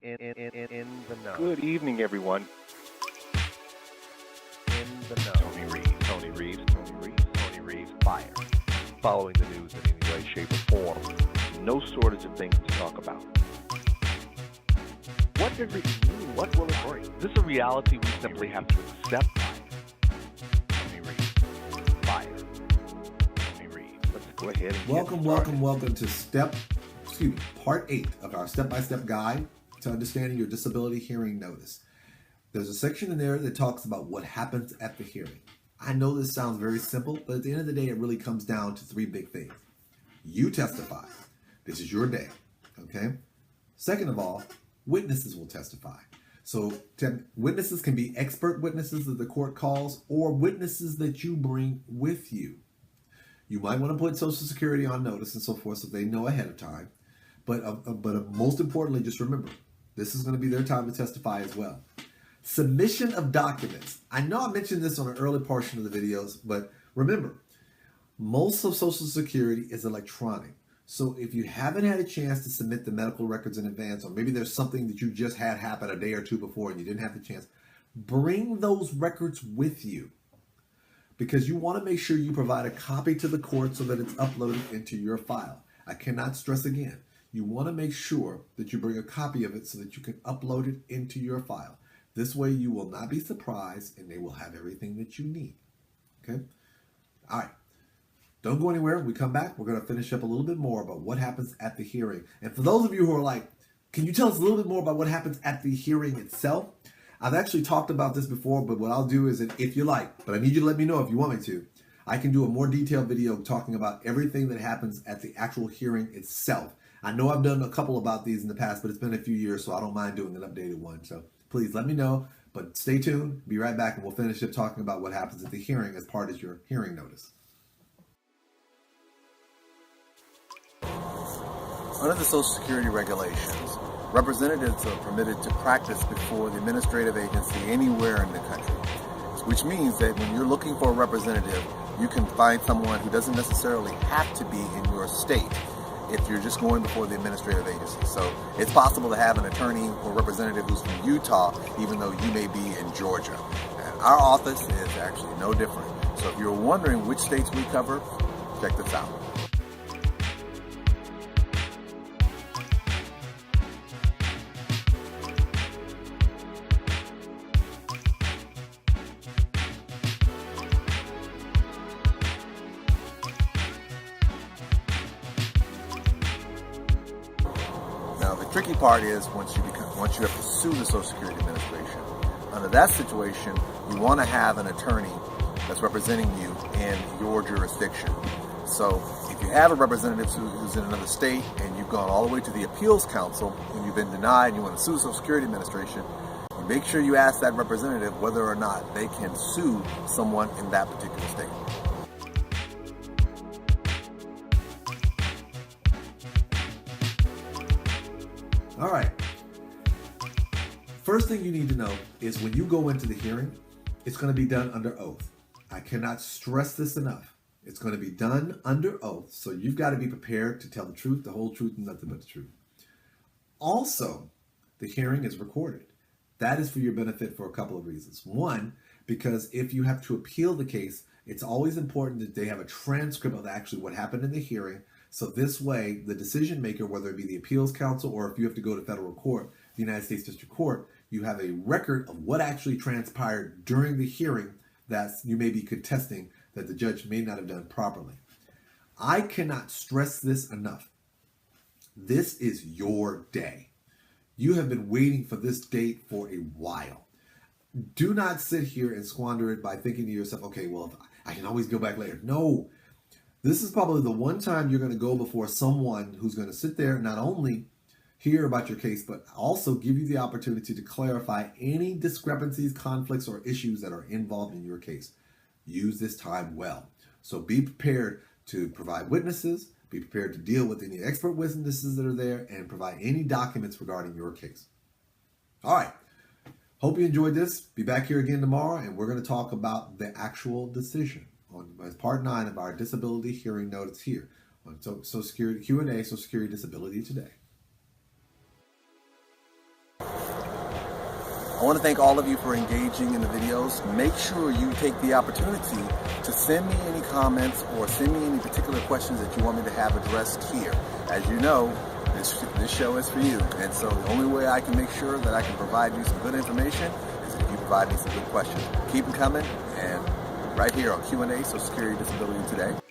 In the know. Good evening, everyone. In the know. Tony Reeves, fire. Following the news in any way, shape, or form. No shortage of things to talk about. What does it mean? What will it bring? Is this a reality we simply have to accept? Tony Reeves, fire. Tony Reeves. Let's go ahead and Welcome to part 8 of our step-by-step guide to understanding your disability hearing notice. There's a section in there that talks about what happens at the hearing. I know this sounds very simple, but at the end of the day, it really comes down to 3 big things. You testify. This is your day, okay? Second of all, witnesses will testify. So witnesses can be expert witnesses that the court calls or witnesses that you bring with you. You might want to put Social Security on notice and so forth so they know ahead of time. But most importantly, just remember, this is going to be their time to testify as well. Submission of documents. I know I mentioned this on an early portion of the videos, but remember, most of Social Security is electronic. So if you haven't had a chance to submit the medical records in advance, or maybe there's something that you just had happen a day or two before and you didn't have the chance, bring those records with you, because you want to make sure you provide a copy to the court so that it's uploaded into your file. I cannot stress again, you want to make sure that you bring a copy of it so that you can upload it into your file. This way you will not be surprised and they will have everything that you need. Okay? All right. Don't go anywhere. When we come back, we're going to finish up a little bit more about what happens at the hearing. And for those of you who are like, can you tell us a little bit more about what happens at the hearing itself? I've actually talked about this before, but what I'll do is, if you like, but I need you to let me know if you want me to, I can do a more detailed video talking about everything that happens at the actual hearing itself. I know I've done a couple about these in the past, but it's been a few years, so I don't mind doing an updated one. So please let me know, but stay tuned. Be right back, and we'll finish up talking about what happens at the hearing as part of your hearing notice. Under the Social Security regulations, representatives are permitted to practice before the administrative agency anywhere in the country, which means that when you're looking for a representative, you can find someone who doesn't necessarily have to be in your state if you're just going before the administrative agency. So it's possible to have an attorney or representative who's from Utah, even though you may be in Georgia. And our office is actually no different. So if you're wondering which states we cover, check this out. Now, the tricky part is once you have to sue the Social Security Administration. Under that situation, you want to have an attorney that's representing you in your jurisdiction. So if you have a representative who's in another state and you've gone all the way to the Appeals Council and you've been denied and you want to sue the Social Security Administration, you make sure you ask that representative whether or not they can sue someone in that particular state. All right. First thing you need to know is when you go into the hearing, it's going to be done under oath. I cannot stress this enough. It's going to be done under oath, so you've got to be prepared to tell the truth, the whole truth, and nothing but the truth. Also, the hearing is recorded. That is for your benefit for a couple of reasons. One, because if you have to appeal the case, it's always important that they have a transcript of actually what happened in the hearing. So this way, the decision maker, whether it be the Appeals Council or if you have to go to federal court, the United States District Court, you have a record of what actually transpired during the hearing that you may be contesting that the judge may not have done properly. I cannot stress this enough. This is your day. You have been waiting for this date for a while. Do not sit here and squander it by thinking to yourself, okay, well, I can always go back later. No. This is probably the one time you're going to go before someone who's going to sit there and not only hear about your case, but also give you the opportunity to clarify any discrepancies, conflicts, or issues that are involved in your case. Use this time well. So be prepared to provide witnesses, be prepared to deal with any expert witnesses that are there, and provide any documents regarding your case. All right. Hope you enjoyed this. Be back here again tomorrow, and we're going to talk about the actual decision as part 9 of our disability hearing notice here on Social Security Q&A, Social Security Disability Today. I want to thank all of you for engaging in the videos. Make sure you take the opportunity to send me any comments or send me any particular questions that you want me to have addressed here. As you know, this show is for you. And so the only way I can make sure that I can provide you some good information is if you provide me some good questions. Keep them coming, and right here on Q&A, Social Security Disability Today.